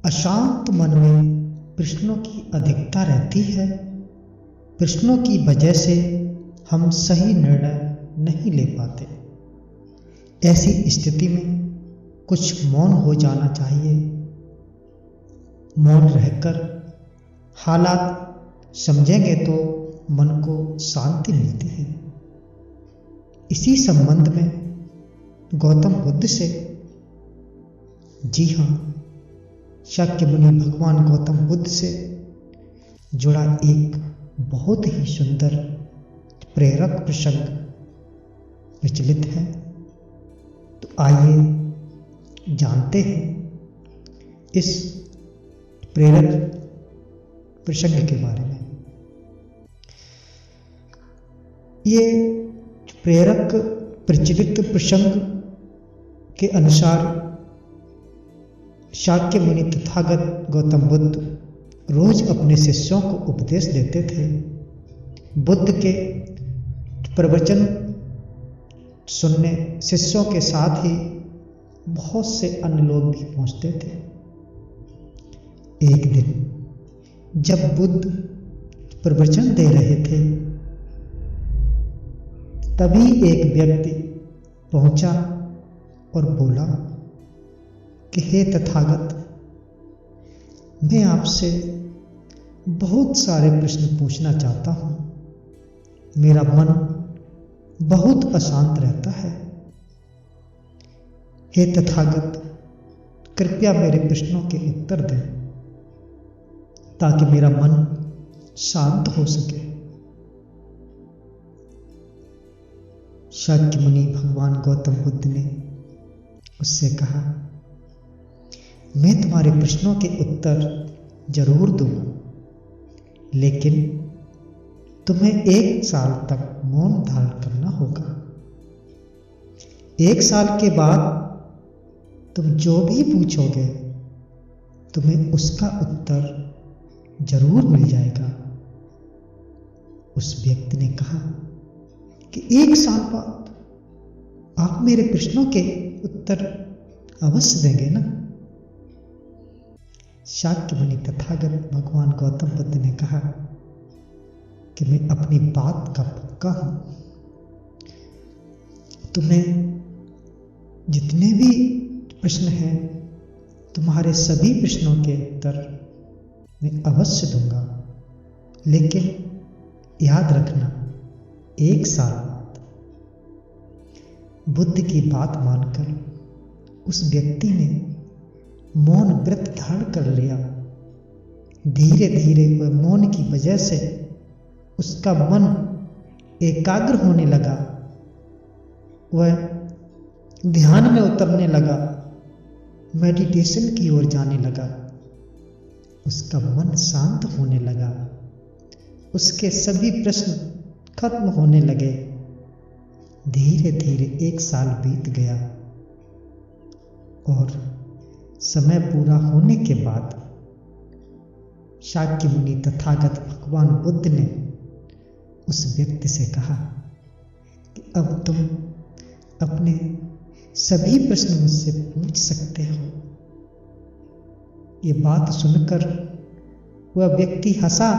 अशांत मन में प्रश्नों की अधिकता रहती है। प्रश्नों की वजह से हम सही निर्णय नहीं ले पाते। ऐसी स्थिति में कुछ मौन हो जाना चाहिए। मौन रहकर हालात समझेंगे तो मन को शांति मिलती है। इसी संबंध में गौतम बुद्ध से, जी हाँ, शाक्यमुनि भगवान गौतम बुद्ध से जुड़ा एक बहुत ही सुंदर प्रेरक प्रसंग प्रचलित है। तो आइए जानते हैं इस प्रेरक प्रसंग के बारे में। ये प्रेरक प्रचलित प्रसंग के अनुसार शाक्यमुनि तथागत गौतम बुद्ध रोज अपने शिष्यों को उपदेश देते थे। बुद्ध के प्रवचन सुनने शिष्यों के साथ ही बहुत से अन्य लोग भी पहुंचते थे। एक दिन जब बुद्ध प्रवचन दे रहे थे, तभी एक व्यक्ति पहुंचा और बोला कि हे तथागत, मैं आपसे बहुत सारे प्रश्न पूछना चाहता हूं। मेरा मन बहुत अशांत रहता है। हे तथागत, कृपया मेरे प्रश्नों के उत्तर दें ताकि मेरा मन शांत हो सके। शाक्यमुनि भगवान गौतम बुद्ध ने उससे कहा, मैं तुम्हारे प्रश्नों के उत्तर जरूर दूंगा, लेकिन तुम्हें 1 साल तक मौन धारण करना होगा। 1 साल के बाद तुम जो भी पूछोगे, तुम्हें उसका उत्तर जरूर मिल जाएगा। उस व्यक्ति ने कहा कि 1 साल बाद आप मेरे प्रश्नों के उत्तर अवश्य देंगे ना? शाक्यमुनि तथागत भगवान गौतम बुद्ध ने कहा कि मैं अपनी बात का पक्का हूं। तुम्हें जितने भी प्रश्न हैं, तुम्हारे सभी प्रश्नों के उत्तर मैं अवश्य दूंगा, लेकिन याद रखना 1 साल बाद। बुद्ध की बात मानकर उस व्यक्ति ने मौन व्रत धारण कर लिया। धीरे धीरे वह मौन की वजह से उसका मन एकाग्र होने लगा। वह ध्यान में उतरने लगा, मेडिटेशन की ओर जाने लगा। उसका मन शांत होने लगा। उसके सभी प्रश्न खत्म होने लगे। धीरे धीरे 1 साल बीत गया और समय पूरा होने के बाद शाक्यमुनि तथागत भगवान बुद्ध ने उस व्यक्ति से कहा कि अब तुम अपने सभी प्रश्न मुझसे पूछ सकते हो। ये बात सुनकर वह व्यक्ति हंसा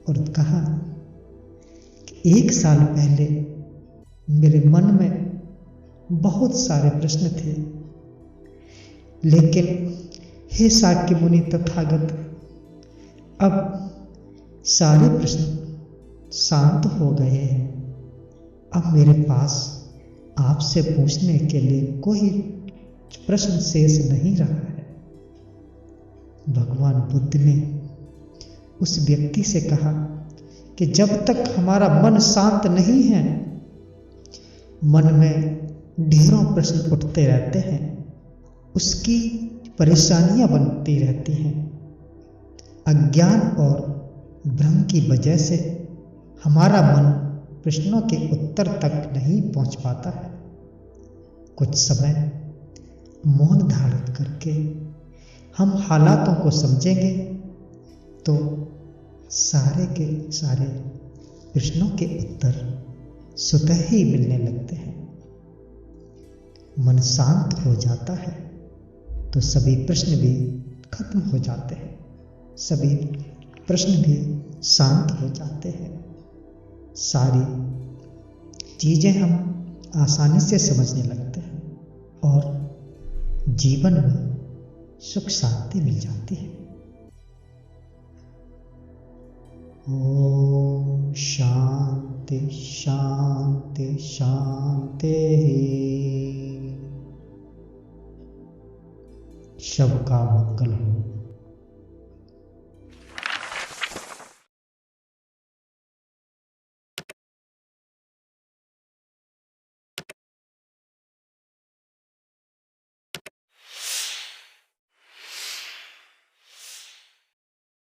और कहा कि 1 साल पहले मेरे मन में बहुत सारे प्रश्न थे, लेकिन हे शाक्यमुनि तथागत, अब सारे प्रश्न शांत हो गए हैं। अब मेरे पास आपसे पूछने के लिए कोई प्रश्न शेष नहीं रहा है। भगवान बुद्ध ने उस व्यक्ति से कहा कि जब तक हमारा मन शांत नहीं है, मन में ढेरों प्रश्न उठते रहते हैं, उसकी परेशानियां बनती रहती हैं। अज्ञान और भ्रम की वजह से हमारा मन प्रश्नों के उत्तर तक नहीं पहुंच पाता है। कुछ समय मौन धारण करके हम हालातों को समझेंगे तो सारे के सारे प्रश्नों के उत्तर स्वतः ही मिलने लगते हैं। मन शांत हो जाता है। तो सभी प्रश्न भी खत्म हो जाते हैं, सभी प्रश्न भी शांत हो जाते हैं, सारी चीजें हम आसानी से समझने लगते हैं और जीवन में सुख शांति मिल जाती है। ओम शांति शांति शांति। सबका मंगल हो।